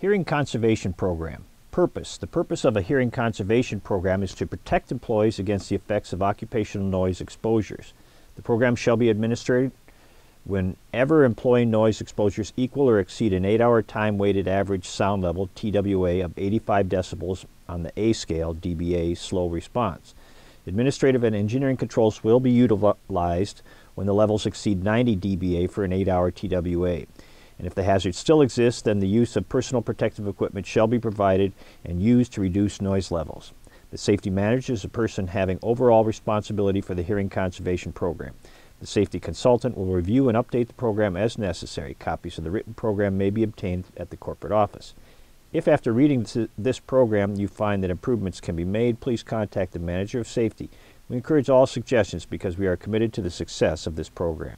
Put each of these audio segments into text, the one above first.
Hearing Conservation Program. Purpose. The purpose of a hearing conservation program is to protect employees against the effects of occupational noise exposures. The program shall be administered whenever employee noise exposures equal or exceed an 8-hour time-weighted average sound level, TWA, of 85 decibels on the A scale, dBA, slow response. Administrative and engineering controls will be utilized when the levels exceed 90 dBA for an 8-hour TWA. And if the hazard still exists, then the use of personal protective equipment shall be provided and used to reduce noise levels. The safety manager is a person having overall responsibility for the hearing conservation program. The safety consultant will review and update the program as necessary. Copies of the written program may be obtained at the corporate office. If after reading this program you find that improvements can be made, please contact the manager of safety. We encourage all suggestions because we are committed to the success of this program.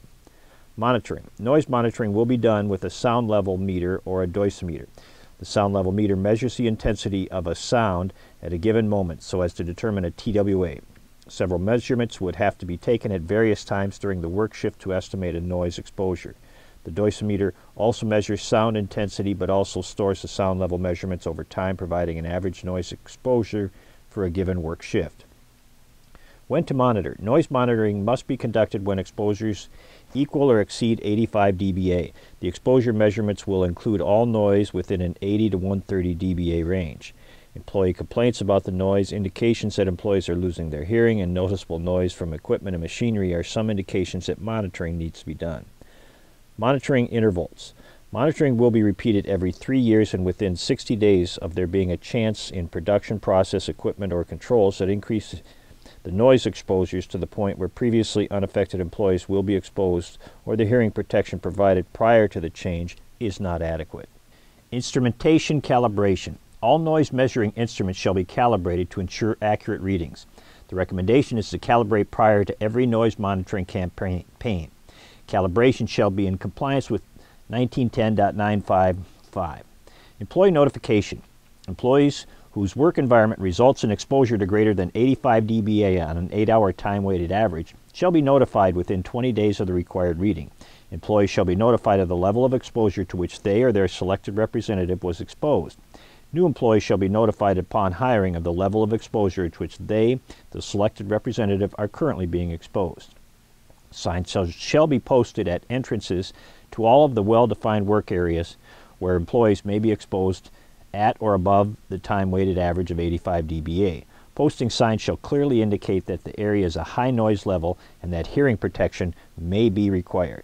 Monitoring. Noise monitoring will be done with a sound level meter or a dosimeter. The sound level meter measures the intensity of a sound at a given moment so as to determine a TWA. Several measurements would have to be taken at various times during the work shift to estimate a noise exposure. The dosimeter also measures sound intensity but also stores the sound level measurements over time, providing an average noise exposure for a given work shift. When to monitor. Noise monitoring must be conducted when exposures equal or exceed 85 dBA. The exposure measurements will include all noise within an 80 to 130 dBA range. Employee complaints about the noise, indications that employees are losing their hearing, and noticeable noise from equipment and machinery are some indications that monitoring needs to be done. Monitoring intervals. Monitoring will be repeated every 3 years and within 60 days of there being a chance in production process, equipment, or controls that increase the noise exposures to the point where previously unaffected employees will be exposed or the hearing protection provided prior to the change is not adequate. Instrumentation Calibration. All noise measuring instruments shall be calibrated to ensure accurate readings. The recommendation is to calibrate prior to every noise monitoring campaign. Calibration shall be in compliance with 1910.955. Employee notification. Employees whose work environment results in exposure to greater than 85 dBA on an 8-hour time-weighted average shall be notified within 20 days of the required reading. Employees shall be notified of the level of exposure to which they or their selected representative was exposed. New employees shall be notified upon hiring of the level of exposure to which they, the selected representative, are currently being exposed. Signs shall be posted at entrances to all of the well-defined work areas where employees may be exposed at or above the time-weighted average of 85 dBA. Posting signs shall clearly indicate that the area is a high noise level and that hearing protection may be required.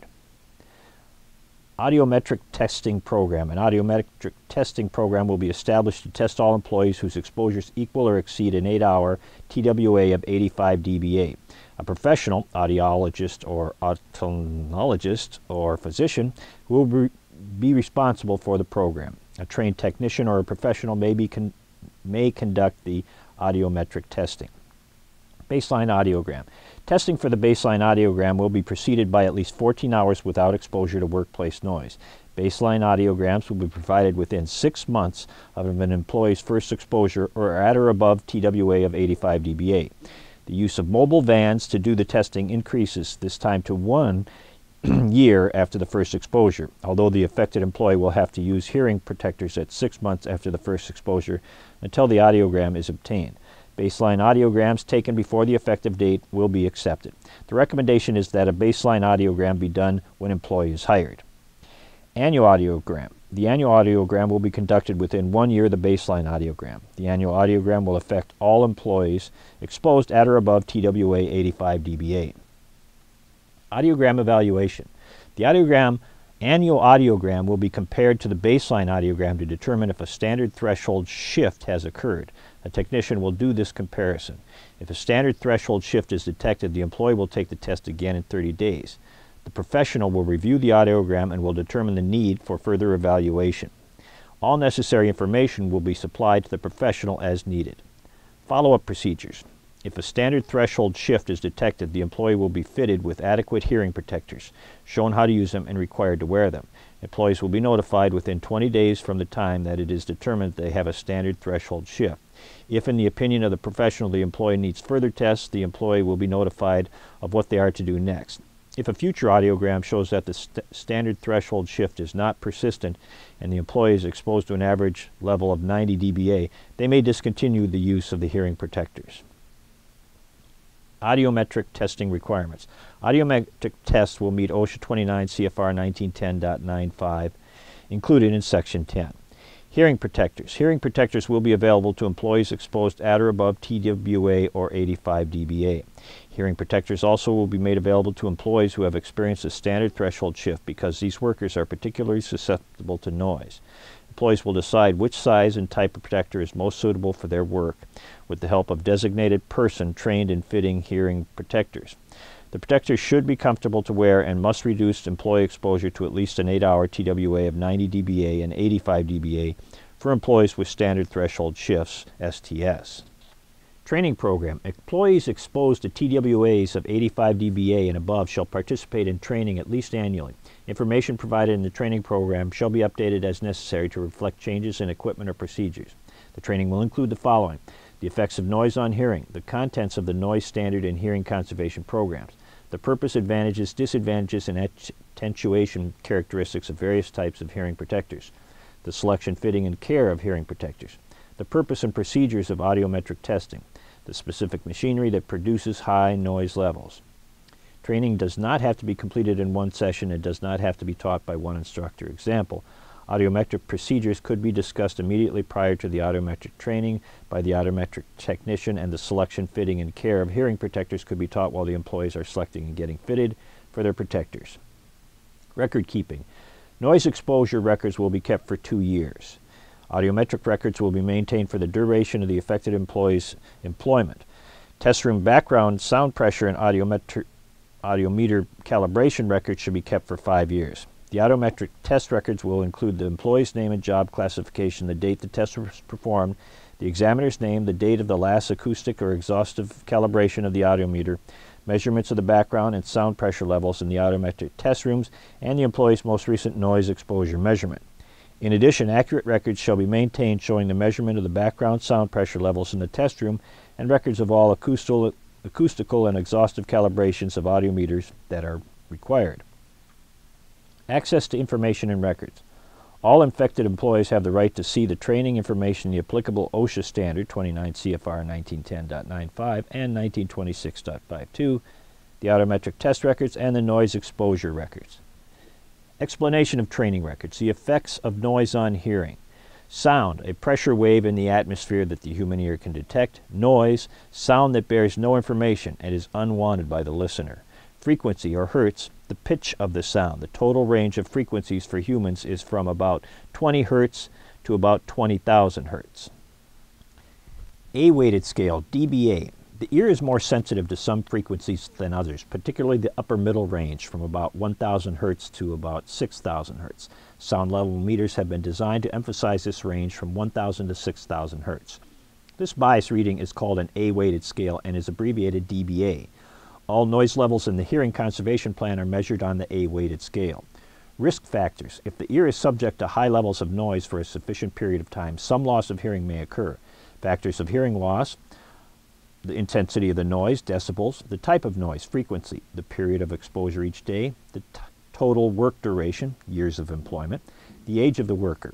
Audiometric Testing Program. An Audiometric Testing Program will be established to test all employees whose exposures equal or exceed an 8-hour TWA of 85 dBA. A professional, audiologist or otologist or physician, will be responsible for the program. A trained technician or a professional may conduct the audiometric testing. Baseline audiogram. Testing for the baseline audiogram will be preceded by at least 14 hours without exposure to workplace noise. Baseline audiograms will be provided within 6 months of an employee's first exposure or at or above TWA of 85 dBA. The use of mobile vans to do the testing increases this time to 1 year after the first exposure, although the affected employee will have to use hearing protectors at 6 months after the first exposure until the audiogram is obtained. Baseline audiograms taken before the effective date will be accepted. The recommendation is that a baseline audiogram be done when employee is hired. Annual audiogram. The annual audiogram will be conducted within 1 year of the baseline audiogram. The annual audiogram will affect all employees exposed at or above TWA 85 dBA. Audiogram Evaluation. The annual audiogram will be compared to the baseline audiogram to determine if a standard threshold shift has occurred. A technician will do this comparison. If a standard threshold shift is detected, the employee will take the test again in 30 days. The professional will review the audiogram and will determine the need for further evaluation. All necessary information will be supplied to the professional as needed. Follow-up procedures. If a standard threshold shift is detected, the employee will be fitted with adequate hearing protectors, shown how to use them, and required to wear them. Employees will be notified within 20 days from the time that it is determined they have a standard threshold shift. If, in the opinion of the professional, the employee needs further tests, the employee will be notified of what they are to do next. If a future audiogram shows that the standard threshold shift is not persistent and the employee is exposed to an average level of 90 dBA, they may discontinue the use of the hearing protectors. Audiometric testing requirements. Audiometric tests will meet OSHA 29 CFR 1910.95 included in Section 10. Hearing protectors. Hearing protectors will be available to employees exposed at or above TWA or 85 dBA. Hearing protectors also will be made available to employees who have experienced a standard threshold shift because these workers are particularly susceptible to noise. Employees will decide which size and type of protector is most suitable for their work with the help of a designated person trained in fitting hearing protectors. The protectors should be comfortable to wear and must reduce employee exposure to at least an 8-hour TWA of 90 dBA and 85 dBA for employees with standard threshold shifts, STS. Training program. Employees exposed to TWAs of 85 dBA and above shall participate in training at least annually. Information provided in the training program shall be updated as necessary to reflect changes in equipment or procedures. The training will include the following: the effects of noise on hearing, the contents of the noise standard and hearing conservation programs, the purpose, advantages, disadvantages, and attenuation characteristics of various types of hearing protectors, the selection, fitting, and care of hearing protectors, the purpose and procedures of audiometric testing, the specific machinery that produces high noise levels. Training does not have to be completed in one session and does not have to be taught by one instructor. Example: audiometric procedures could be discussed immediately prior to the audiometric training by the audiometric technician, and the selection, fitting, and care of hearing protectors could be taught while the employees are selecting and getting fitted for their protectors. Record keeping. Noise exposure records will be kept for 2 years. Audiometric records will be maintained for the duration of the affected employee's employment. Test room background sound pressure and audiometer calibration records should be kept for 5 years. The audiometric test records will include the employee's name and job classification, the date the test was performed, the examiner's name, the date of the last acoustic or exhaustive calibration of the audiometer, measurements of the background and sound pressure levels in the audiometric test rooms, and the employee's most recent noise exposure measurement. In addition, accurate records shall be maintained showing the measurement of the background sound pressure levels in the test room and records of all acoustical and exhaustive calibrations of audiometers that are required. Access to information and records. All infected employees have the right to see the training information, the applicable OSHA standard 29 CFR 1910.95 and 1926.52, the audiometric test records, and the noise exposure records. Explanation of training records. The effects of noise on hearing. Sound, a pressure wave in the atmosphere that the human ear can detect. Noise, sound that bears no information and is unwanted by the listener. Frequency, or hertz, the pitch of the sound. The total range of frequencies for humans is from about 20 hertz to about 20,000 hertz. A-weighted scale, dBA. The ear is more sensitive to some frequencies than others, particularly the upper middle range from about 1,000 hertz to about 6,000 hertz. Sound level meters have been designed to emphasize this range from 1,000 to 6,000 hertz. This bias reading is called an A-weighted scale and is abbreviated dBA. All noise levels in the Hearing Conservation Plan are measured on the A-weighted scale. Risk factors. If the ear is subject to high levels of noise for a sufficient period of time, some loss of hearing may occur. Factors of hearing loss: the intensity of the noise, decibels, the type of noise, frequency, the period of exposure each day, the total work duration, years of employment, the age of the worker,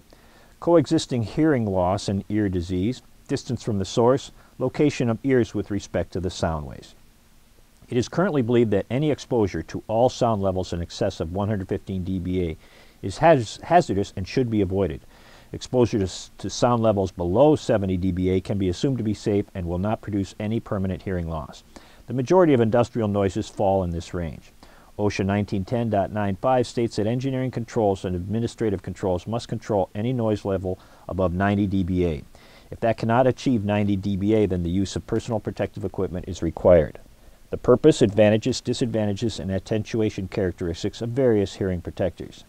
coexisting hearing loss and ear disease, distance from the source, location of ears with respect to the sound waves. It is currently believed that any exposure to all sound levels in excess of 115 dBA is hazardous and should be avoided. Exposure to sound levels below 70 dBA can be assumed to be safe and will not produce any permanent hearing loss. The majority of industrial noises fall in this range. OSHA 1910.95 states that engineering controls and administrative controls must control any noise level above 90 dBA. If that cannot achieve 90 dBA, then the use of personal protective equipment is required. The purpose, advantages, disadvantages, and attenuation characteristics of various hearing protectors.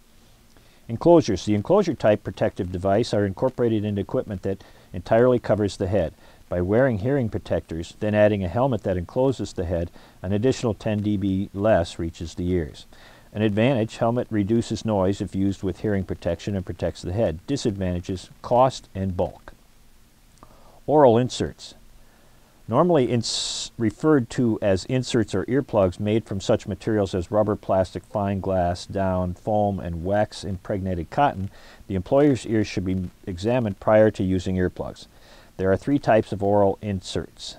Enclosures. The enclosure type protective device are incorporated into equipment that entirely covers the head. By wearing hearing protectors, then adding a helmet that encloses the head, an additional 10 dB less reaches the ears. An advantage: helmet reduces noise if used with hearing protection and protects the head. Disadvantages: cost and bulk. Oral inserts. Normally referred to as inserts or earplugs made from such materials as rubber, plastic, fine glass, down, foam, and wax-impregnated cotton, the employer's ears should be examined prior to using earplugs. There are 3 types of oral inserts: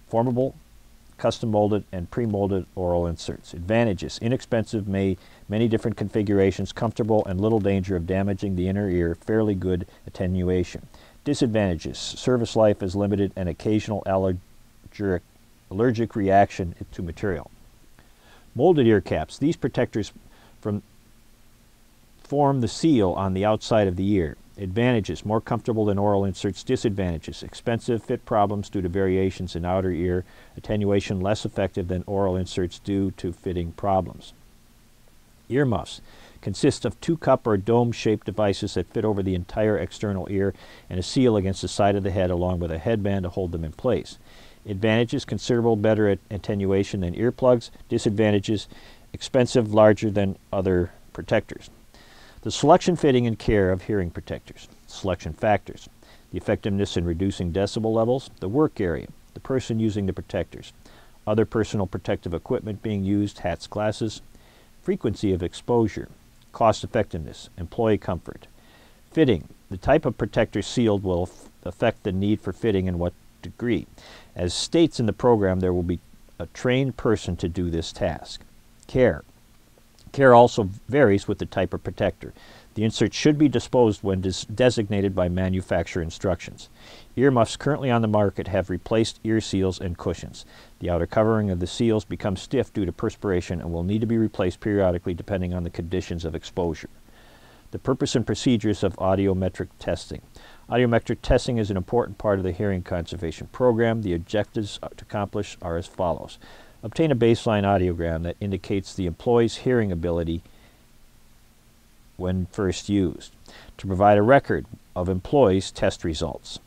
formable, custom molded, and pre-molded oral inserts. Advantages: inexpensive, many different configurations, comfortable, and little danger of damaging the inner ear, fairly good attenuation. Disadvantages: service life is limited and occasional allergic reaction to material. Molded ear caps. These protectors form the seal on the outside of the ear. Advantages: more comfortable than oral inserts. Disadvantages: expensive, fit problems due to variations in outer ear, attenuation less effective than oral inserts due to fitting problems. Earmuffs consist of 2 cup or dome-shaped devices that fit over the entire external ear and a seal against the side of the head along with a headband to hold them in place. Advantages: considerable better attenuation than earplugs. Disadvantages: expensive, larger than other protectors. The selection, fitting, and care of hearing protectors. Selection factors: the effectiveness in reducing decibel levels, the work area, the person using the protectors, other personal protective equipment being used, hats, glasses, frequency of exposure, cost effectiveness, employee comfort. Fitting: the type of protector sealed will affect the need for fitting and what degree. As states in the program, there will be a trained person to do this task. Care: care also varies with the type of protector. The insert should be disposed when designated by manufacturer instructions. Earmuffs currently on the market have replaced ear seals and cushions. The outer covering of the seals becomes stiff due to perspiration and will need to be replaced periodically depending on the conditions of exposure. The purpose and procedures of audiometric testing. Audiometric testing is an important part of the hearing conservation program. The objectives to accomplish are as follows: obtain a baseline audiogram that indicates the employee's hearing ability when first used, to provide a record of employees' test results,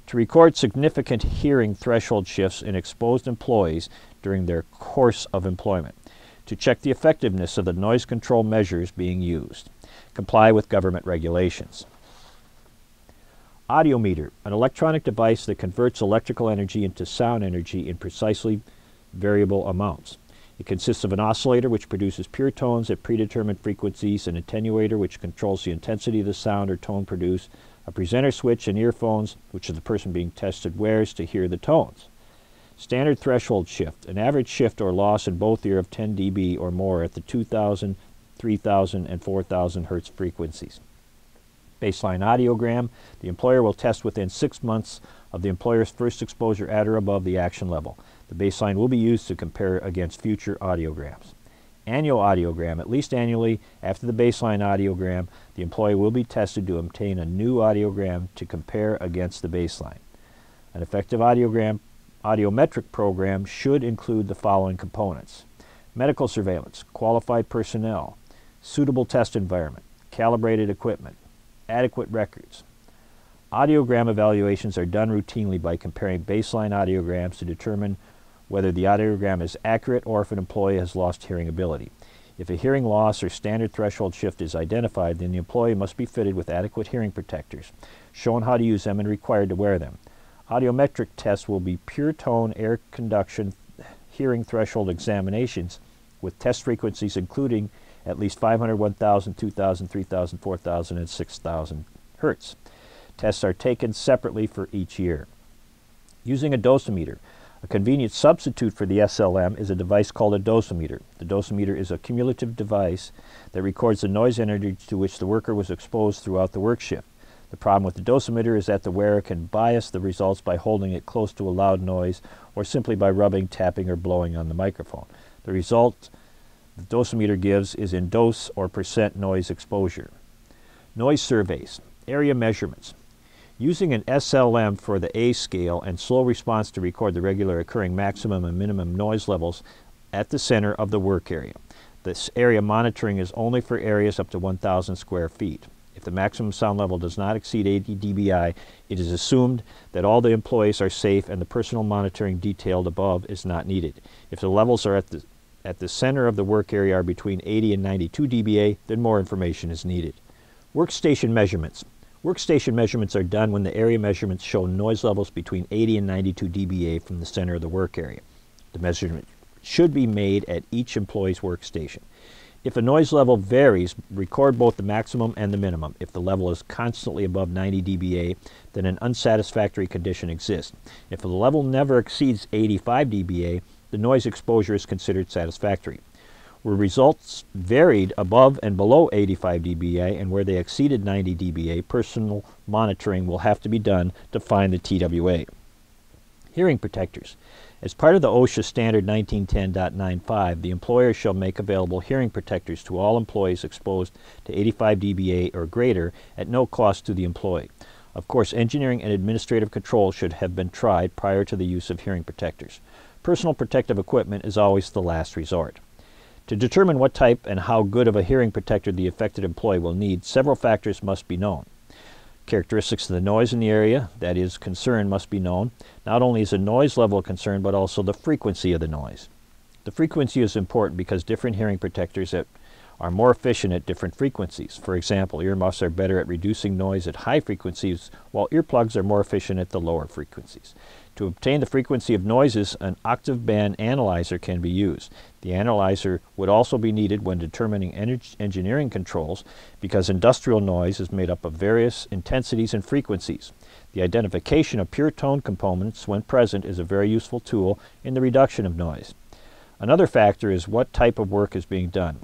to record significant hearing threshold shifts in exposed employees during their course of employment, to check the effectiveness of the noise control measures being used, comply with government regulations. Audiometer, an electronic device that converts electrical energy into sound energy in precisely variable amounts. It consists of an oscillator which produces pure tones at predetermined frequencies, an attenuator which controls the intensity of the sound or tone produced, a presenter switch, and earphones which the person being tested wears to hear the tones. Standard threshold shift, an average shift or loss in both ear of 10 dB or more at the 2000, 3000, and 4000 Hz frequencies. Baseline audiogram, the employer will test within 6 months of the employer's first exposure at or above the action level. The baseline will be used to compare against future audiograms. Annual audiogram, at least annually after the baseline audiogram, the employee will be tested to obtain a new audiogram to compare against the baseline. An effective audiometric program should include the following components: medical surveillance, qualified personnel, suitable test environment, calibrated equipment, adequate records. Audiogram evaluations are done routinely by comparing baseline audiograms to determine whether the audiogram is accurate or if an employee has lost hearing ability. If a hearing loss or standard threshold shift is identified, then the employee must be fitted with adequate hearing protectors, shown how to use them, and required to wear them. Audiometric tests will be pure tone, air conduction, hearing threshold examinations with test frequencies including at least 500, 1000, 2000, 3000, 4000, and 6000 Hertz. Tests are taken separately for each year. Using a dosimeter. A convenient substitute for the SLM is a device called a dosimeter. The dosimeter is a cumulative device that records the noise energy to which the worker was exposed throughout the work shift. The problem with the dosimeter is that the wearer can bias the results by holding it close to a loud noise or simply by rubbing, tapping, or blowing on the microphone. The result the dosimeter gives is in dose or percent noise exposure. Noise surveys. Area measurements. Using an SLM for the A scale and slow response to record the regular occurring maximum and minimum noise levels at the center of the work area. This area monitoring is only for areas up to 1,000 square feet. If the maximum sound level does not exceed 80 dBi, it is assumed that all the employees are safe and the personal monitoring detailed above is not needed. If the levels are at the center of the work area are between 80 and 92 dBA, then more information is needed. Workstation measurements. Workstation measurements are done when the area measurements show noise levels between 80 and 92 dBA from the center of the work area. The measurement should be made at each employee's workstation. If a noise level varies, record both the maximum and the minimum. If the level is constantly above 90 dBA, then an unsatisfactory condition exists. If the level never exceeds 85 dBA, the noise exposure is considered satisfactory. Where results varied above and below 85 dBA and where they exceeded 90 dBA, personal monitoring will have to be done to find the TWA. Hearing protectors. As part of the OSHA Standard 1910.95, the employer shall make available hearing protectors to all employees exposed to 85 dBA or greater at no cost to the employee. Of course, engineering and administrative control should have been tried prior to the use of hearing protectors. Personal protective equipment is always the last resort. To determine what type and how good of a hearing protector the affected employee will need, several factors must be known. Characteristics of the noise in the area, that is, concern, must be known. Not only is the noise level a concern, but also the frequency of the noise. The frequency is important because different hearing protectors are more efficient at different frequencies. For example, earmuffs are better at reducing noise at high frequencies, while earplugs are more efficient at the lower frequencies. To obtain the frequency of noises, an octave band analyzer can be used. The analyzer would also be needed when determining engineering controls because industrial noise is made up of various intensities and frequencies. The identification of pure tone components when present is a very useful tool in the reduction of noise. Another factor is what type of work is being done.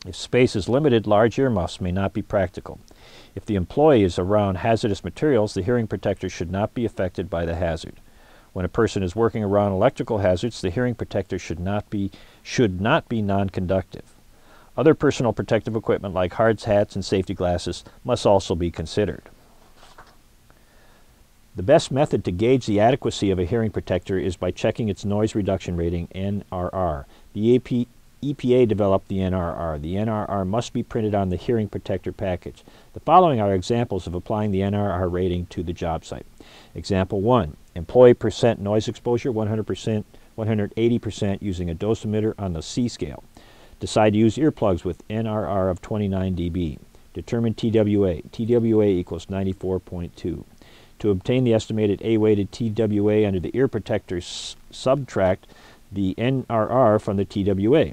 If space is limited, large earmuffs may not be practical. If the employee is around hazardous materials, the hearing protector should not be affected by the hazard. When a person is working around electrical hazards, the hearing protector should not be non-conductive. Other personal protective equipment like hard hats and safety glasses must also be considered. The best method to gauge the adequacy of a hearing protector is by checking its noise reduction rating, NRR. The EPA developed the NRR. The NRR must be printed on the hearing protector package. The following are examples of applying the NRR rating to the job site. Example 1. Employee percent noise exposure, 100%, 180% using a dosimeter on the C scale. Decide to use earplugs with NRR of 29 dB. Determine TWA. TWA equals 94.2. To obtain the estimated A-weighted TWA under the ear protector, subtract the NRR from the TWA.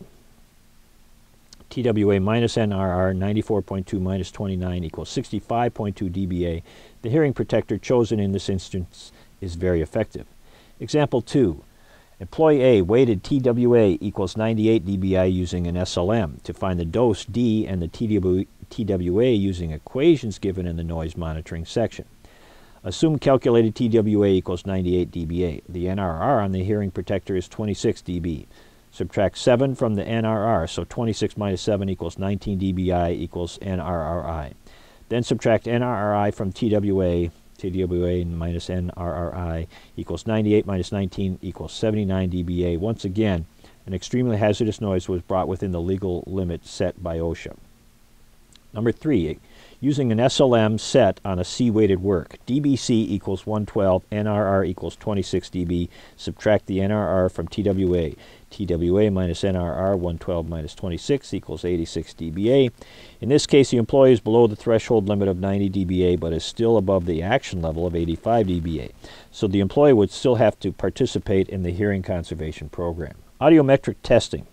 TWA minus NRR, 94.2 minus 29 equals 65.2 dBA. The hearing protector chosen in this instance is very effective. Example 2. Employee A weighted TWA equals 98 dBi using an SLM. To find the dose D and the TWA using equations given in the noise monitoring section. Assume calculated TWA equals 98 dBA. The NRR on the hearing protector is 26 dB. Subtract 7 from the NRR, so 26 minus 7 equals 19 dBi equals NRRI. Then subtract NRRI from TWA. TWA minus NRRI equals 98 minus 19 equals 79 dBA. Once again, an extremely hazardous noise was brought within the legal limit set by OSHA. Number 3, using an SLM set on a C-weighted work. DBC equals 112, NRR equals 26 dB. Subtract the NRR from TWA. TWA minus NRR, 112 minus 26 equals 86 dBA. In this case, the employee is below the threshold limit of 90 dBA, but is still above the action level of 85 dBA. So the employee would still have to participate in the hearing conservation program. Audiometric testing.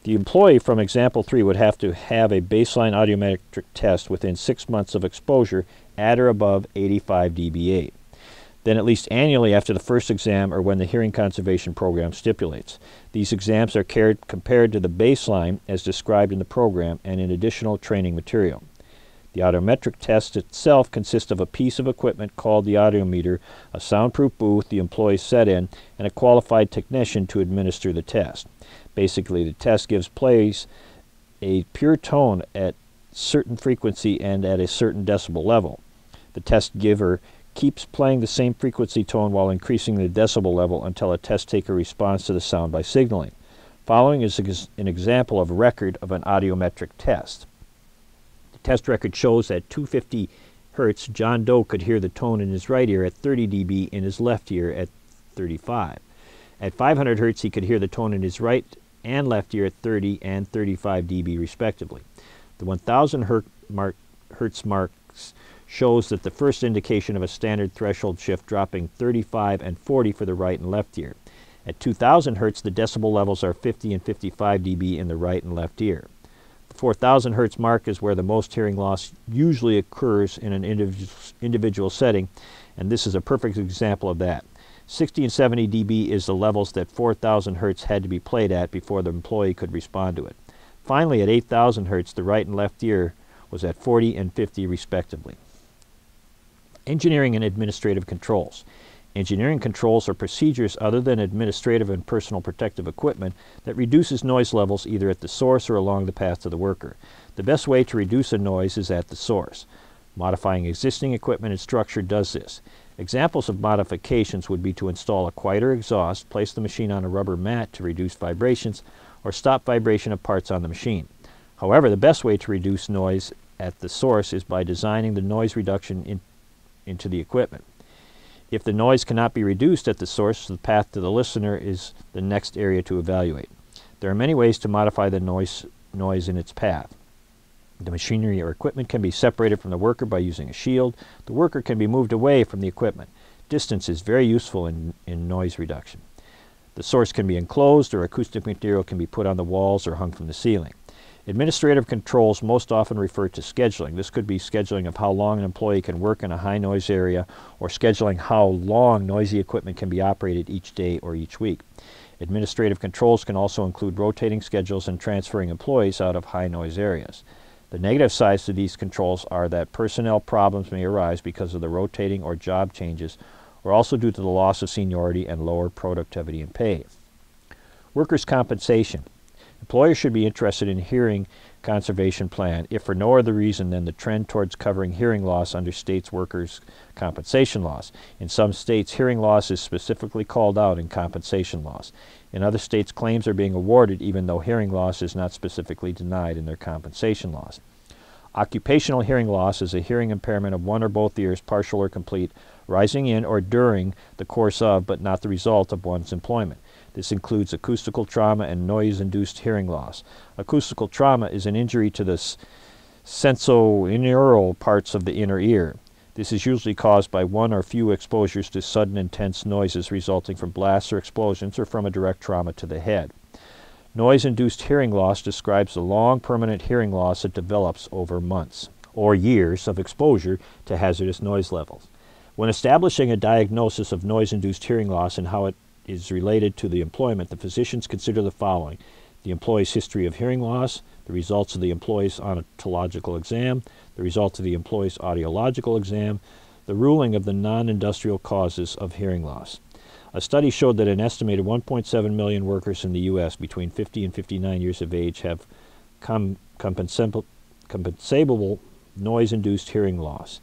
The employee from example 3 would have to have a baseline audiometric test within 6 months of exposure at or above 85 dBA. Then at least annually after the first exam or when the hearing conservation program stipulates. These exams are compared to the baseline as described in the program and in additional training material. The audiometric test itself consists of a piece of equipment called the audiometer, a soundproof booth the employee set in, and a qualified technician to administer the test. Basically, the test gives plays a pure tone at certain frequency and at a certain decibel level. The test giver keeps playing the same frequency tone while increasing the decibel level until a test taker responds to the sound by signaling. Following is an example of record of an audiometric test. The test record shows at 250 Hz, John Doe could hear the tone in his right ear at 30 dB, in his left ear at 35. At 500 Hz, he could hear the tone in his right and left ear at 30 and 35 dB respectively. The 1000 Hz marks shows that the first indication of a standard threshold shift dropping 35 and 40 for the right and left ear. At 2000 Hz, the decibel levels are 50 and 55 dB in the right and left ear. The 4000 Hz mark is where the most hearing loss usually occurs in an individual setting, and this is a perfect example of that. 60 and 70 dB is the levels that 4000 Hz had to be played at before the employee could respond to it. Finally, at 8000 Hz, the right and left ear was at 40 and 50 respectively. Engineering and administrative controls. Engineering controls are procedures other than administrative and personal protective equipment that reduces noise levels either at the source or along the path to the worker. The best way to reduce a noise is at the source. Modifying existing equipment and structure does this. Examples of modifications would be to install a quieter exhaust, place the machine on a rubber mat to reduce vibrations, or stop vibration of parts on the machine. However, the best way to reduce noise at the source is by designing the noise reduction into the equipment. If the noise cannot be reduced at the source, the path to the listener is the next area to evaluate. There are many ways to modify the noise in its path. The machinery or equipment can be separated from the worker by using a shield. The worker can be moved away from the equipment. Distance is very useful in noise reduction. The source can be enclosed, or acoustic material can be put on the walls or hung from the ceiling. Administrative controls most often refer to scheduling. This could be scheduling of how long an employee can work in a high noise area, or scheduling how long noisy equipment can be operated each day or each week. Administrative controls can also include rotating schedules and transferring employees out of high noise areas. The negative sides to these controls are that personnel problems may arise because of the rotating or job changes, or also due to the loss of seniority and lower productivity and pay. Workers' compensation. Employers should be interested in hearing conservation plan, if for no other reason than the trend towards covering hearing loss under states' workers' compensation laws. In some states, hearing loss is specifically called out in compensation laws. In other states, claims are being awarded even though hearing loss is not specifically denied in their compensation laws. Occupational hearing loss is a hearing impairment of one or both ears, partial or complete, arising in or during the course of, but not the result of, one's employment. This includes acoustical trauma and noise-induced hearing loss. Acoustical trauma is an injury to the sensorineural parts of the inner ear. This is usually caused by one or few exposures to sudden intense noises resulting from blasts or explosions, or from a direct trauma to the head. Noise-induced hearing loss describes the long permanent hearing loss that develops over months or years of exposure to hazardous noise levels. When establishing a diagnosis of noise-induced hearing loss and how it is related to the employment, the physicians consider the following: the employee's history of hearing loss, the results of the employee's odontological exam, the results of the employee's audiological exam, the ruling of the non-industrial causes of hearing loss. A study showed that an estimated 1.7 million workers in the U.S. between 50 and 59 years of age have compensable noise-induced hearing loss.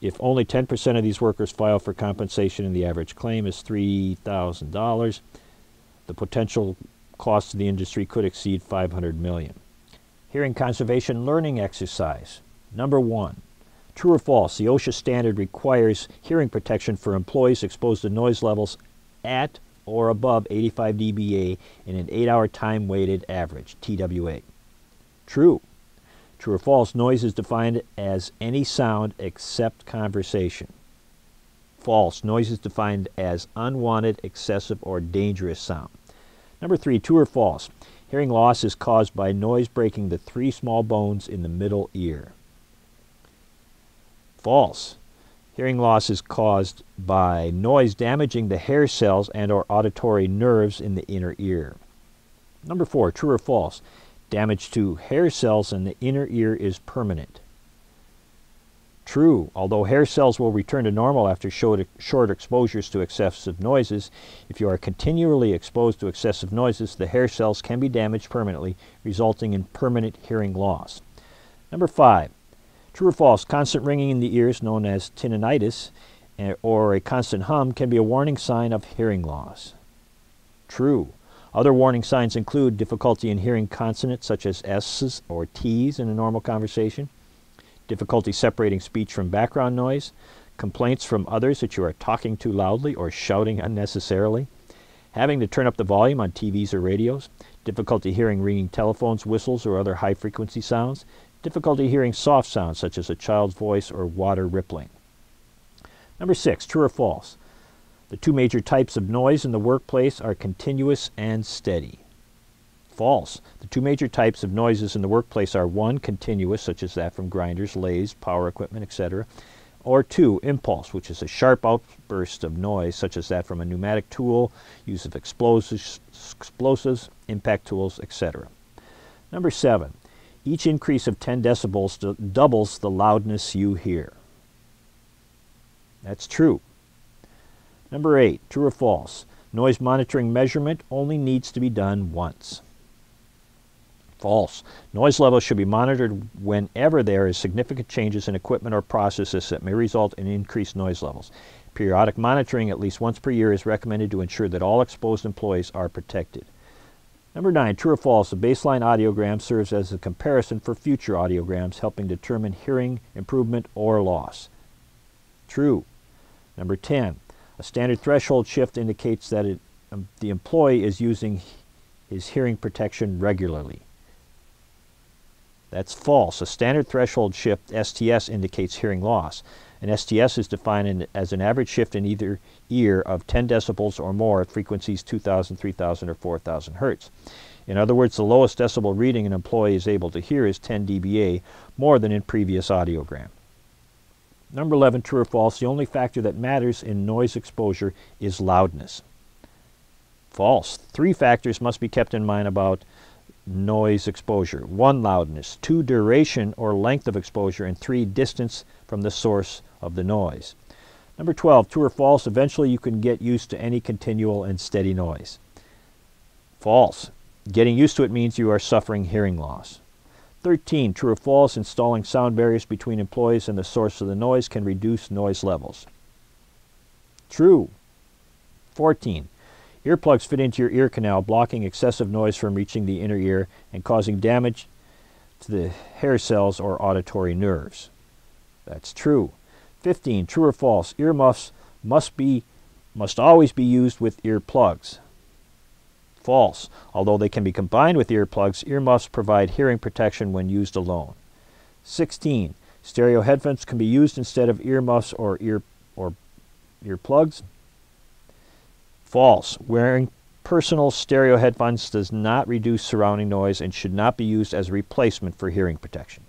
If only 10% of these workers file for compensation and the average claim is $3,000, the potential cost to the industry could exceed $500 million. Hearing conservation learning exercise. Number 1. True or false? The OSHA standard requires hearing protection for employees exposed to noise levels at or above 85 dBA in an 8-hour time-weighted average, TWA. True. True or false? Noise is defined as any sound except conversation. False. Noise is defined as unwanted, excessive, or dangerous sound. Number 3. True or false? Hearing loss is caused by noise breaking the 3 small bones in the middle ear. False. Hearing loss is caused by noise damaging the hair cells and or auditory nerves in the inner ear. Number 4. True or false? Damage to hair cells in the inner ear is permanent. True. Although hair cells will return to normal after short exposures to excessive noises, if you are continually exposed to excessive noises, the hair cells can be damaged permanently, resulting in permanent hearing loss. Number 5. True or false? Constant ringing in the ears, known as tinnitus, or a constant hum, can be a warning sign of hearing loss. True. Other warning signs include difficulty in hearing consonants such as S's or T's in a normal conversation, difficulty separating speech from background noise, complaints from others that you are talking too loudly or shouting unnecessarily, having to turn up the volume on TVs or radios, difficulty hearing ringing telephones, whistles, or other high-frequency sounds, Difficulty hearing soft sounds such as a child's voice or water rippling. Number 6, true or false? The two major types of noise in the workplace are continuous and steady. False. The two major types of noises in the workplace are 1, continuous, such as that from grinders, lathes, power equipment, etc., or 2, impulse, which is a sharp outburst of noise, such as that from a pneumatic tool, use of explosives, impact tools, etc. Number 7, each increase of 10 decibels doubles the loudness you hear. That's true. Number 8, true or false? Noise monitoring measurement only needs to be done once. False. Noise levels should be monitored whenever there is significant changes in equipment or processes that may result in increased noise levels. Periodic monitoring at least once per year is recommended to ensure that all exposed employees are protected. Number 9, true or false? A baseline audiogram serves as a comparison for future audiograms, helping determine hearing improvement or loss. True. Number 10, a standard threshold shift indicates that the employee is using his hearing protection regularly. That's false. A standard threshold shift, STS, indicates hearing loss. An STS is defined as an average shift in either ear of 10 decibels or more at frequencies 2,000, 3,000, or 4,000 hertz. In other words, the lowest decibel reading an employee is able to hear is 10 dBA, more than in previous audiogram. Number 11, true or false? The only factor that matters in noise exposure is loudness. False. 3 factors must be kept in mind about noise exposure. 1, loudness. 2, duration or length of exposure. And 3, distance from the source of the noise. Number 12, true or false? Eventually you can get used to any continual and steady noise. False. Getting used to it means you are suffering hearing loss. 13, true or false? Installing sound barriers between employees and the source of the noise can reduce noise levels. True. 14, earplugs fit into your ear canal, blocking excessive noise from reaching the inner ear and causing damage to the hair cells or auditory nerves. That's true. 15, true or false? Earmuffs must always be used with earplugs. False. Although they can be combined with earplugs, earmuffs provide hearing protection when used alone. 16, stereo headphones can be used instead of earmuffs or earplugs. False. Wearing personal stereo headphones does not reduce surrounding noise and should not be used as a replacement for hearing protection.